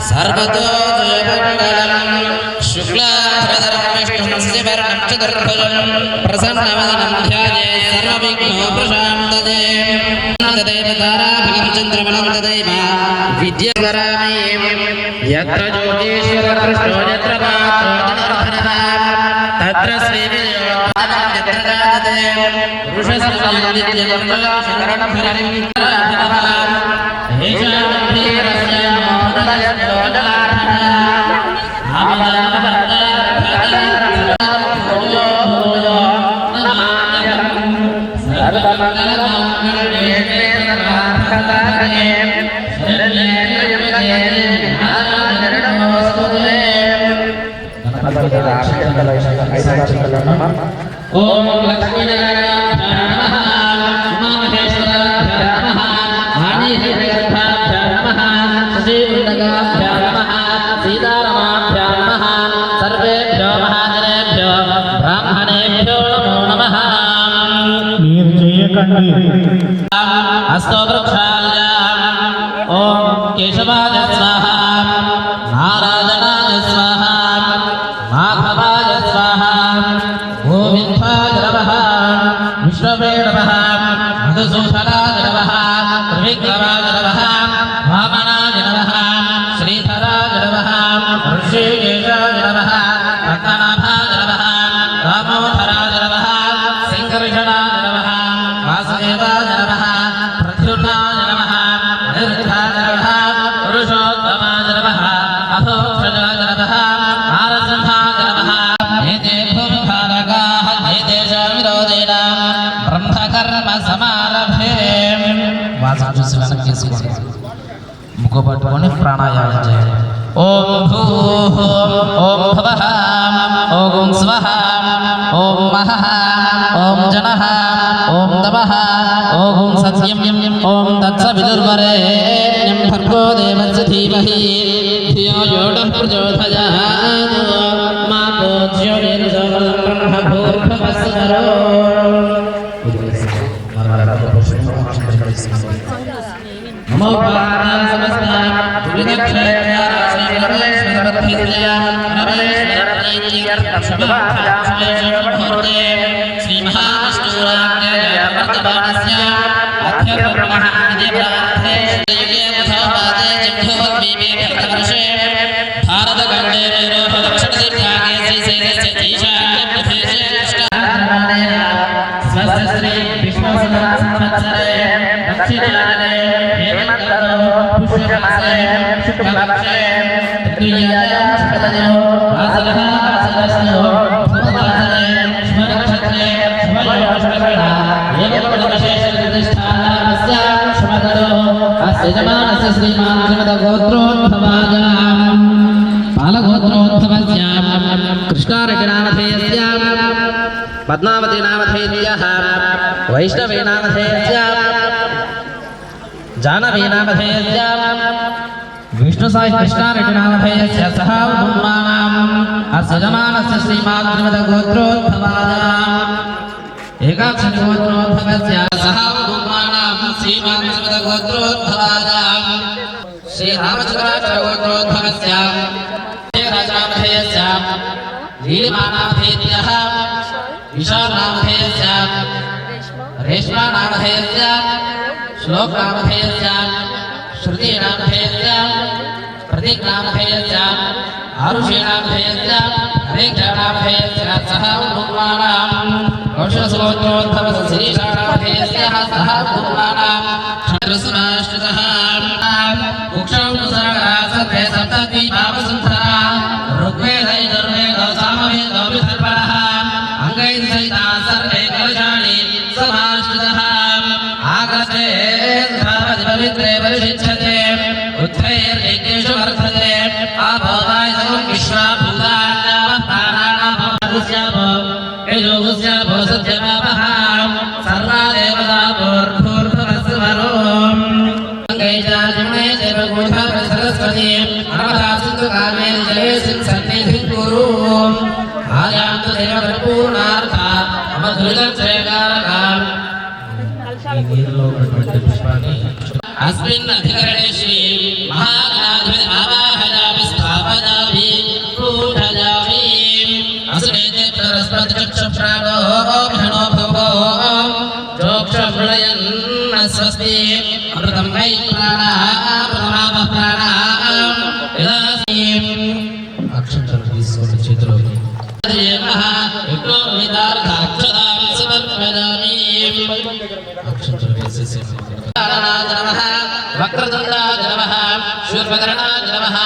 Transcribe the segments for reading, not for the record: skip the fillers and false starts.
सर्वतो प्रसन्नवदनं ध्यायेत् सर्वविघ्नोपशान्तये तदेवताराभगं चन्द्रमणं तदैव विद्यावरामि यत्र योगेश्वरकृष्णो यत्र पात्रो जनार्दनः तत्र श्रीविजयोत्तमं यत्र जायते पुरुषस्य नित्यमङ्गलं शरणं ओम लक्ष्मीनारायणाभ्यां नमः उमामहेश्वराभ्यां नमः वाणीदेव्याभ्यां नमः श्रीवृन्दकाभ्यां नमः सीतारमाभ्यां नमः सर्वेभ्यो महाजनेभ्यो ब्राह्मणेभ्यो नमो नमः नीर जयकंडी हस्तो वृक्षाय ओम केशवाय स्वाहा नारायणाय स्वाहा माधवाय स्वाहा गोविन्दाय नमः विष्णवे नमः मधुसूदनाय नमः त्रिविक्रमाय नमः वामनाय नमः श्रीधराय नमः ऋषिकेशाय नमः पद्मनाभाय नमः दामोदराय नमः सिंहर्षणाय नमः वासुदेवाय नमः प्रद्युम्नाय नमः अनिरुद्धाय नमः पुरुषोत्तमाय नमः अभोक्षजाय नमः नारसिंहाय नमः एते भूमिभारकाः एतेषां विरोधेन ब्रह्मकर्म समारभे వాసన చూసి వెనక్కి తీసుకోండి ముక్కు పట్టుకొని ప్రాణాయామం చేయండి ఓం భూః ఓం భవః ఓం స్వః ఓం మహః ఓం జనః ఓం తపః ఓం సత్యం ఓం తత్సవితుర్వరేణ్యం భర్గో దేవస్య ధీమహి ధియో యో నః ప్రచోదయాత్ మా పూజ్యోతిర్సోమం బ్రహ్మ భూర్భువస్సురో नमो पादाय समस्ता विदक्षया श्रीमलेश्वरपतिया नमलेश्वरप्रीत्यर्थमशुभाभ्यासमेषमुहूर्ते श्रीमहाविष्णुराज्ञया वर्तमानस्य अध्यब्रह्मः विद्याप्रार्थे युगे मुखापादे जिह्वोद्वीपे भक्तवर्षे भारतखण्डे मेरोः दक्षिणदिग्भागे श्रीशैलस्य ईशान्यप्रदेशे कृष्णार्धमाने स्वस्य श्री विष्णुसहस्रसंवत्सरे दक्षिणायने पुष्यमासे शुक्लपक्षे तृतीयायां शुक्लदिनो वासरः वासरस्यो भूतवासरे शुभनक्षत्रे शुभयोगशुभकरणा एवं शुभदरो अस्य यजमानस्य श्रीमान् श्रीमद्गोत्रोद्भवाय बालगोत्रोद्भवस्य कृष्णारगिणामधेयस्य पद्मावतीनामधेयः वैष्णवीनामधेयस्य जानवीनामधेयस्य विष्णुसाहिकृष्णारेड्डिनामधेयस्य सह उन्मानाम् अस्य यजमानस्य श्रीमान् श्रीमद्गोत्रोद्भवाय एकाक्षरिगोत्रोद्भवस्य सह उन्मानाम् श्रीमान् श्रीमद्गोत्रोद्भवाय श्रीरामचन्द्राक्षरगोत्रोद्भवस्य राजनामधेयस्य लीलिमानामधेयः विशालनामधेयस्य रेश्मानामधेयस्य श्लोकनामधेयस्य श्रुतिनामधेयस्य प्रतीकनामधेयस्य आरुषीनामधेयस्य हरेक्षनामधेयस्य सह उन्मानाम् कौशलसुगोत्रोद्भवस्य श्रीशानामधेयस्य सह उन्मानाम् क्षत्रसुराश्रितः कुक्षौ कुसरः सर्वे सप्तद्वीपावसुन्धरा ऋग्वेदैर्वेदो सामवेदो विदर्भणः अङ्गैर्सहिता सर्वे कलशाणि समाश्रितः आगते पवित्रे परिषिच्यते उत्थैर्यज्ञेषु वर्धते आभोगाय सर्वं विश्वा भूतान्यावः प्राणानाभवस्याभो यजोगस्याभो सत्यमावः सर्वा देवता भूर्भुवस्सुवरो गंगैजाजमुने जयगोधा सरस्वती नर्मदा सिंधु कावेरी जलेस्मिन् सन्निधिं कुरु आयान्तु देवपूर्णार्था अमधुरजयकारकाम् अस्मिन् अधिकरणे श्री महागणाधिपति आवाहयामि स्थापयामि पूजयामि अस्मेते सरस्वती चक्षुप्राणो भणो भवो जोक्षुर्लयन् स्वस्ति अमृतं वै प्राणः प्रमाद प्राणः अक्षंचल తీసుకోండి చేతులోకి దేవః యుక్తో విదార్థాక్షదాం సమర్పయామి అక్షంచల వేసేసి నమః వక్రతుండాయ నమః శూర్పకర్ణాయ నమః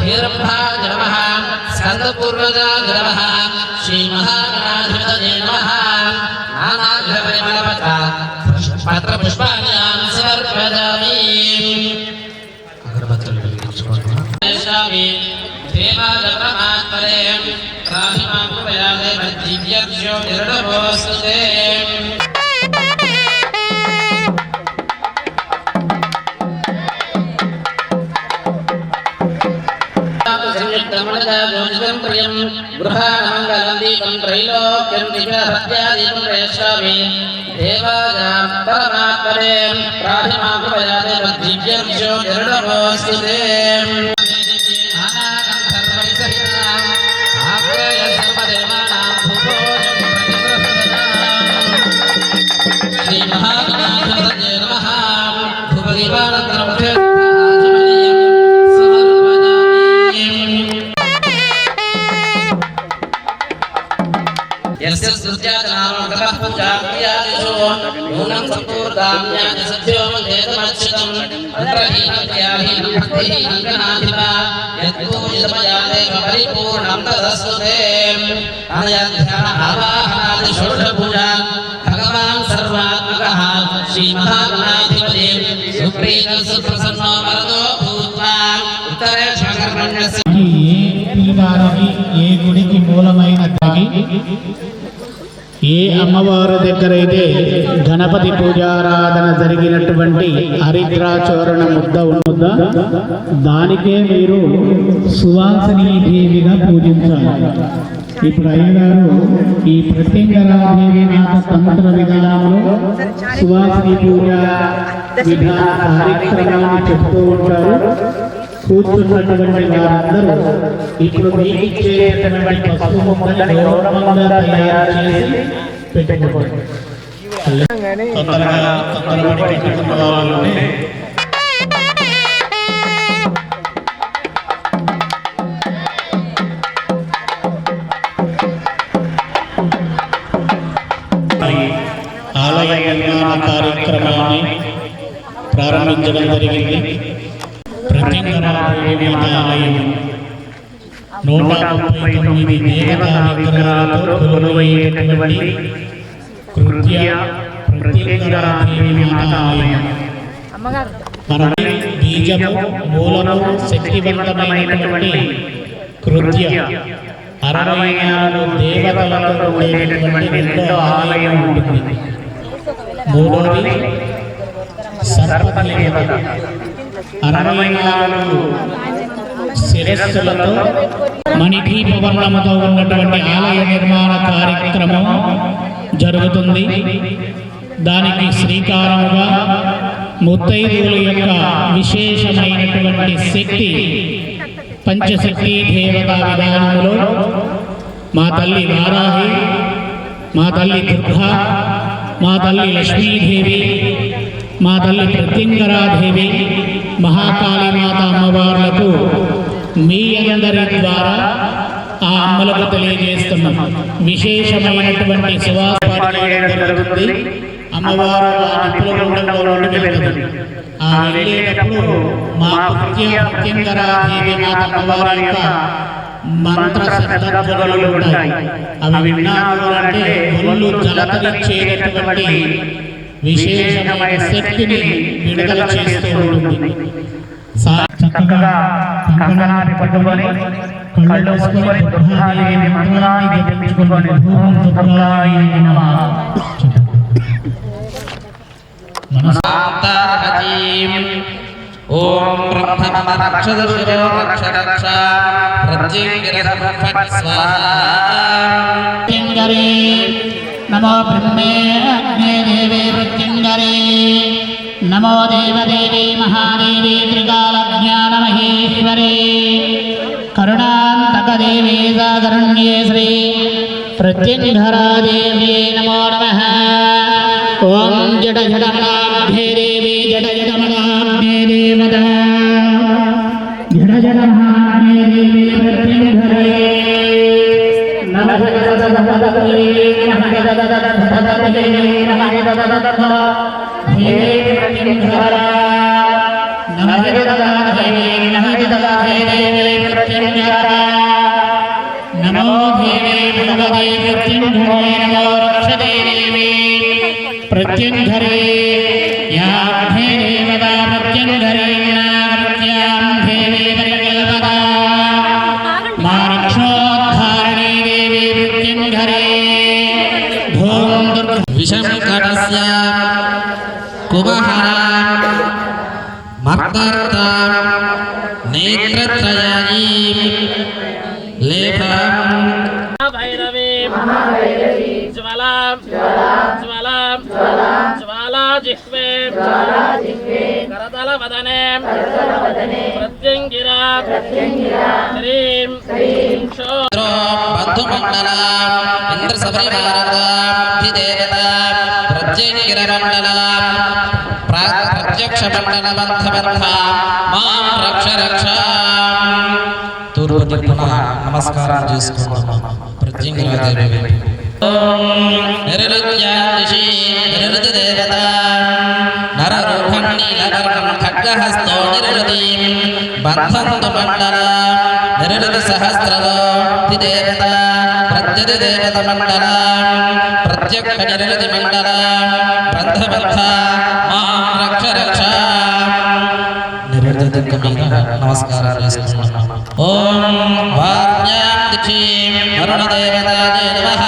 హేరంభాయ నమః స్కందపూర్వజాయ నమః శ్రీ మహాగణాధిపతయే నమః నానాగ్రహపరిమళపత పత్రపుష్పాణ్యాం సమర్పయామి అగరబత్తులు వెలిగించుకోండి దేవాలయమాత్మనే రాహిమాకుపయాదే దివ్యక్షో నిరడభోస్తుతే సంయుక్తమణజాజోజం ప్రియం గృహామంగళం దీపం త్రైలోక్యం దివ్యహత్యాదీపం ప్రయశ్యామి దేవానాం పరమాత్మనే రాహిమాకుపయాదే దివ్యక్షో నిరడభోస్తుతే यस्य स्तुत्यानां पूजाक्रियादिषु नूनं सम्पूर्णाम्यानि सत्योमधेतमच्युतम् अन्तरहीनक्रियाहीनं भक्तिहीनं गणाधिपा यत्पूजितमयादेव परिपूर्णं तदस्तु ते अनयाध्यान आवाहनादि षोडशपूजा भगवान् सर्वात्मकः श्रीमहागणाधिपति सुप्रीतं सुप्रसन्नो वरदो भूत्वा उत्तरेक्षकर्मण्यस्य ఏ గుడికి మూలమైన ఏ అమ్మవారి దగ్గరైతే గణపతి పూజారాధన జరిగినటువంటి హరిద్రాచోరణ ముద్ద ఉన్నదా దానికే మీరు సువాసిని దేవిగా పూజించాలి. ఇప్పుడు అయ్యగారు ఈ ప్రత్యంగరాదేవి నాథ తంత్ర విధానంలో సువాసిని పూజ విధాన కార్యక్రమాన్ని చెప్తూ ఉంటారు. కూర్చున్నటువంటి వారందరూ ఇప్పుడు మీకు ఇచ్చేటటువంటి పసుపు ముద్దని గౌరవంగా తయారు చేసి పెట్టుకోండి. ఆలయ నిర్మాణ కార్యక్రమాన్ని ప్రారంభించడం జరిగింది. ప్రత్యంగరాదేవి ఆలయం 139 దేవతా విగ్రహాలతో కొలువైనటువంటి కృత్య ప్రత్యంగరాదేవి ఆలయం. మన బీజము మూలము శక్తివంతమైనటువంటి కృత్య 64 దేవతలతో ఉండేటటువంటి రెండో ఆలయం ఉంటుంది. మూడోది సర్పదేవత 64 శిరస్సులతో మణిదీపవర్ణముతో ఉన్నటువంటి ఆలయ నిర్మాణ కార్యక్రమం జరుగుతుంది. దానికి శ్రీకారముగా ముత్తైదువుల యొక్క విశేషమైనటువంటి శక్తి పంచశక్తి దేవతా విధానంలో మా తల్లి వారాహి, మా తల్లి దుర్గా, మా తల్లి లక్ష్మీదేవి, మా తల్లి ప్రత్యంగరాదేవి, మహాకాళీమాత అమ్మవార్లకు మీ అందరి ద్వారా ఆ అమ్మలకు తెలియజేస్తున్నాం. విశేషమైనటువంటి సువాసన జరుగుతుంది. అమ్మవారు ఆ వెళ్ళేటప్పుడు మా ప్రత్యంగరాదేవి మాత అమ్మవారి యొక్క మంత్ర శబ్దాలు ఉంటాయి. అవి విన్నారు అంటే ఒళ్ళు జలతరిచ్చేటటువంటి విశేషమైన శక్తిని విడుదల చేస్తూ ఉంటుంది. చక్కగా కంకణాన్ని పట్టుకొని కళ్ళు మూసుకొని దుర్గాదేవి మంత్రాన్ని జపించుకొని ధూమం దుర్గాయ నమః ఓం బ్రహ్మ రక్షదశిరో రక్ష రక్ష ప్రత్యేంగిరఫట్ స్వాహా ప్రత్యంగరే నమో బ్రహ్మే అగ్నే దేవే ప్రత్యంగరే నమో దేవదేవి మహాదేవి త్రికాలజ్ఞానమహేశ్వరే కరుణాంతకదేవే సాగరణ్యే శ్రీ ప్రత్యంగరాదేవ్యే నమో నమః ఓం జడ జడమలాభ్యే దేవి జడ జడమలాభ్యే దేవత జడ జడమలాభ్యే దేవి ప్రత్యంగరే నమః జగదదదదదే నమః జగదదదదదే నమః జగదదదదదే హే ప్రత్యంగరా నమః జగదదదదే నమః జగదదదదే ప్రత్యంగరా నమో దేవే భగవతే ప్రత్యంగరే నమో రక్షతే దేవి ప్రత్యంగరే యాభ్యే దేవతా ప్రత్యంగరే నాగర్యాం దేవే పరికల్పదా మా రక్షోద్ధారణే దేవి ప్రత్యంగరే ధూమ్ దుర్గా విషంకటస్య కుమహర మర్దర్త నేత్రత్రయాయీ లేపం భైరవీ జ్వలాం జ్వలాం జ్వాలాజిహ్వే కరతల వదనే ప్రత్యంగిరా శ్రీం బంధుమండల ఇంద్ర సపరివారదేవత ప్రత్యేగిరమండల ప్రత్యక్ష మండల బంధ మాం రక్ష రక్ష తూర్పు దిక్కున నమస్కారం చేసుకుంటున్నాం ప్రత్యేగిరాదేవి నిరుద్యాదిశి నిరుతి దేవత నరరూపం నీలవర్ణం ఖడ్గహస్తో నిరుతి బంధంతు మండల నిరుతి సహస్రలో దేవత ప్రత్యతి దేవత మండల ప్రత్యక్ష నిరుతి మండల బంధ బంధ మాం రక్ష రక్ష నిరుతి దిక్కు మీద నమస్కారం చేసుకుంటున్నాం ఓం వార్యాం దిక్షీం వరుణదేవతాయ నమః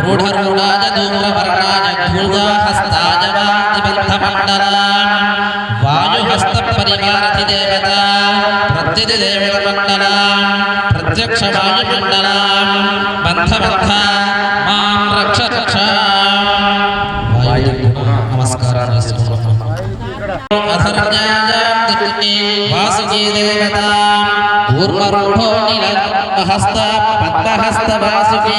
రూఢరూఢాయ ధూమ్రవర్ణాయ ధూళహస్తాయ వాదిబంధమండల వాయుహస్త పరివారతి దేవత ప్రత్యతి దేవత మండల ప్రత్యక్ష వాయుమండల బంధ బంధ మాం రక్ష రక్ష నమస్కారం చేసుకుంటున్నాం వాసుకీ దేవత ఊర్వరూఢో నీలహస్త పద్మహస్త వాసుకీ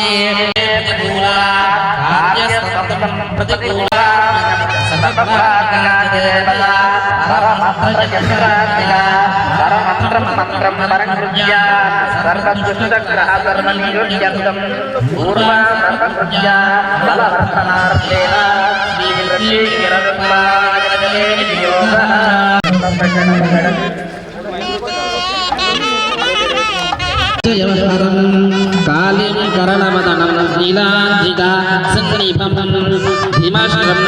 కాళీం కరణవదనం నీలాంజిత సన్నిభం హిమశ్రం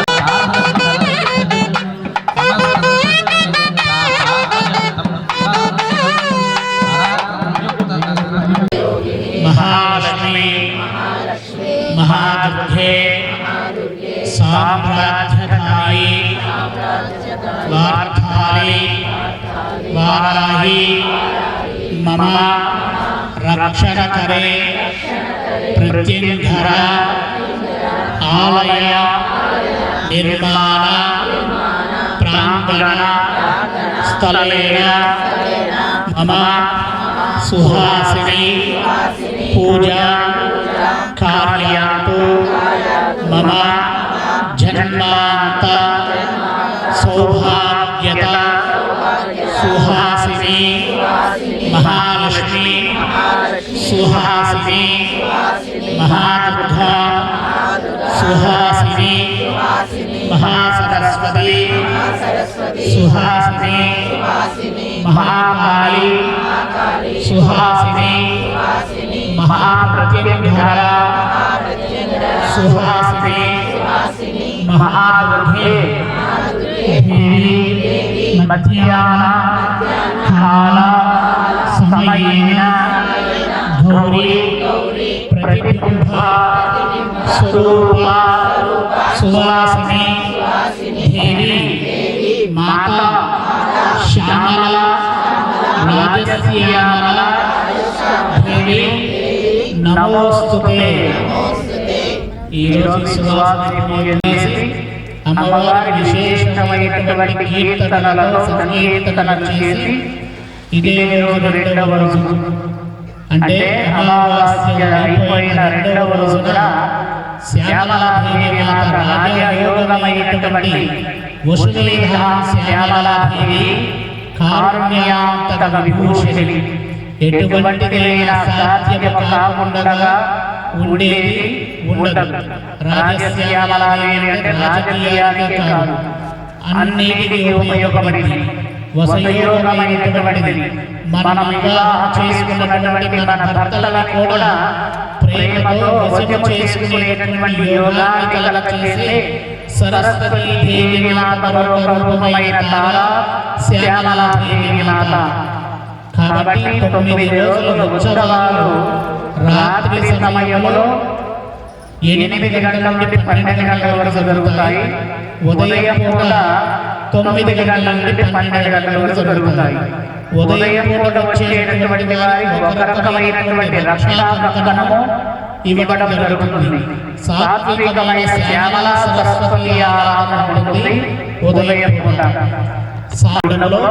మహాలక్ష్మి మహాదుర్గే సామ్రాజ్యధాయి వార్ధాలి వారాహి మమ రక్షణకరే ప్రత్యంగర ఆలయ నిర్మాణ ప్రాంగణ స్థలేన మమ సుహాసిని పూజా కార్యాతు మమ జన్మాంత సౌభాగ్యత సుహాసిని మహాలక్ష్మి సుహాసిని మహాదుర్గా సుహాసిని మహాసరస్వతి సుహాసిని మహాకాళి సుహాసిని మహాప్రత్యంగర సుహాసిని మహాదుర్గే దేవి మధ్యాహ్న కాల సమయేన గౌరీ ప్రతిబింబ స్వరూప సువాసిని దేవి మా మాత శ్యామల రాజశ్యామల దేవి నమోస్తుతే. ఈరోజు సువాసిని పూజ చేసి అమ్మవారి విశేషమైనటువంటి కీర్తనలలో సంకీర్తనలు చేసి ఇదే రోజు రెండవ రోజు అంటే అమావాస్య అయిపోయిన రెండవ రోజున శ్యామలాదేవి మాత రాజయోగమైనటువంటి వసుదేవ శ్యామలాదేవి కారుణ్యాంతక విభూషిణి ఎటువంటిదైనా సాధ్యము కాకుండా ఉండేది ఉండదు. రాజశ్యామలాదేవి అంటే రాజకీయానికి కాదు, అన్నిటికీ ఉపయోగపడింది, వసయోగమైనటువంటిది. మనం వివాహం చేసుకున్నటువంటి మన భర్తలను కూడా ప్రేమతో వశము చేసుకునేటువంటి యోగాన్ని కలగచేసే సరస్వతీ దేవి మాత రూపమైన తార శ్యామలాదేవి మాత. కాబట్టి 9 రోజుల ఉత్సవాలు రాత్రి సమయంలో 8 గంటల నుండి 12 గంటల వరకు జరుగుతాయి. ఉదయం పూట 9 గంటల నుండి 12 గంటల వరకు జరుగుతాయి. ఉదయం పూట వచ్చేటటువంటి వారికి ఒక రకమైనటువంటి రక్షణ కంకణము ఇవ్వడం జరుగుతుంది. సాత్వికమైన శ్యామల సరస్వతి ఆరాధన ఉంటుంది ఉదయం పూట. సాధనలో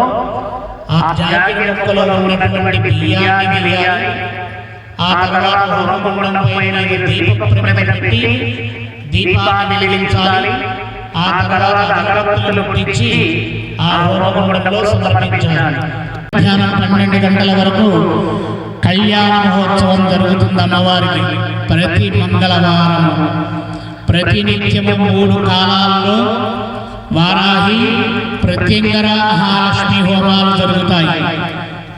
ఆ జాతి మొక్కలో ఉన్నటువంటి బియ్యాన్ని వేయాలి. ఆ తర్వాత హోమగుండం పైన దీప ప్రమిద పెట్టి దీపాన్ని వెలిగించాలి. ఆ తర్వాత అగరబత్తులు ముట్టించి ఆ హోమగుండంలో సమర్పించాలి. మధ్యాహ్నం 12 గంటల వరకు కళ్యాణ మహోత్సవం జరుగుతుంది అమ్మవారికి. ప్రతి మంగళవారం ప్రతినిత్యము 3 కాలాల్లో వారాహి ప్రత్యంగర మహాలక్ష్మి హోమాలు జరుగుతాయి.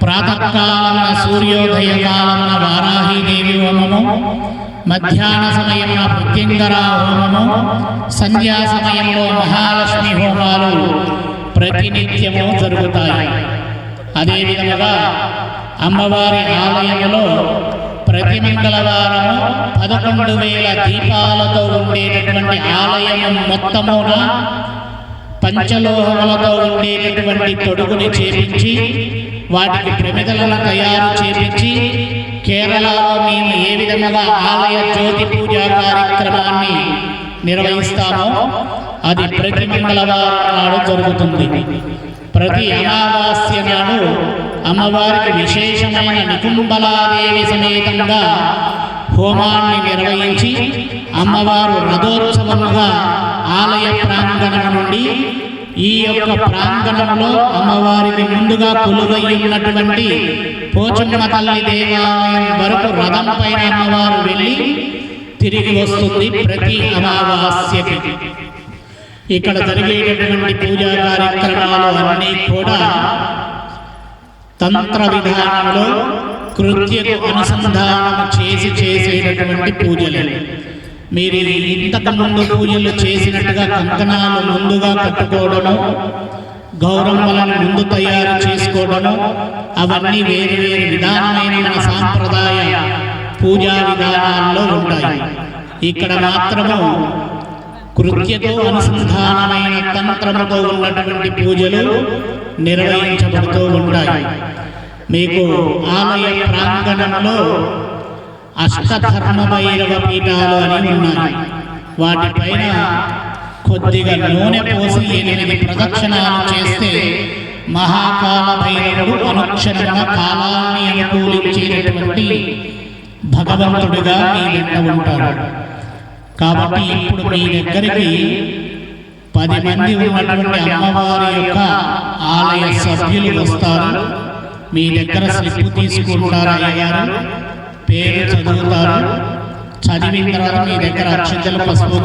ప్రాతకాలమున సూర్యోదయ కాలమున వారాహీదేవి హోమము, మధ్యాహ్న సమయమున ప్రత్యంగర హోమము, సంధ్యా సమయంలో మహాలక్ష్మి హోమాలు ప్రతినిత్యము జరుగుతాయి. అదేవిధంగా అమ్మవారి ఆలయంలో ప్రతి మంగళవారము 11,000 దీపాలతో ఉండేటటువంటి ఆలయం మొత్తమున పంచలోహములతో ఉండేటటువంటి తొడుగుని చేపించి వాటికి ప్రమిదలను తయారు చేపించి కేరళలో మేము ఏ విధంగా ఆలయ జ్యోతి పూజా కార్యక్రమాన్ని నిర్వహిస్తామో అది ప్రతి మంగళవారం నాడు జరుగుతుంది. ప్రతి అమావాస్య నాడు అమ్మవారికి విశేషమైన నికుంబలాదేవి సమేతంగా హోమాన్ని నిర్వహించి అమ్మవారు రథోత్సవముగా ఆలయ ప్రాంగణం నుండి ఈ యొక్క ప్రాంగణంలో అమ్మవారికి ముందుగా కొలువై ఉన్నటువంటి పోచమ్మ తల్లి దేవాలయం వరకు రథం పైన అమ్మవారు వెళ్ళి తిరిగి వస్తుంది ప్రతి అమావాస్యకి. ఇక్కడ జరిగేటటువంటి పూజా కార్యక్రమాలు అన్నీ కూడా తంత్ర విధానంలో కృత్యకు అనుసంధానం చేసేటటువంటి పూజలు. మీరు ఇంతకు ముందు పూజలు చేసినట్టుగా కంకణాలు ముందుగా కట్టుకోవడము, గౌరమ్మలను ముందు తయారు చేసుకోవడము, అవన్నీ వేరు వేరు విధానమైన మన సాంప్రదాయ పూజా విధానాల్లో ఉంటాయి. ఇక్కడ మాత్రము కృత్యతో అనుసంధానమైన తంత్రముతో ఉన్నటువంటి పూజలు నిర్వహించబడుతూ ఉంటాయి. మీకు ఆలయ ప్రాంగణంలో అష్టధర్మ భైరవ పీఠాలు అని ఉన్నాయి. వాటిపైన కొద్దిగా నూనె పోసి 8 ప్రదక్షిణాలు చేస్తే మహాకాల భైరవుడు అనుక్షణంగా కాలాన్ని అనుకూలించేటటువంటి భగవంతుడిగా మీ వెంట ఉంటాడు. కాబట్టి ఇప్పుడు మీ దగ్గరికి 10 మంది ఉన్నటువంటి అమ్మవారి యొక్క ఆలయ సభ్యులు వస్తారు. మీ దగ్గర స్లిప్ తీసుకుంటారు, అయ్యగారు పేరు చదువుతారు. చదివిన తర్వాత మీ దగ్గర అక్షంతలు పసుపు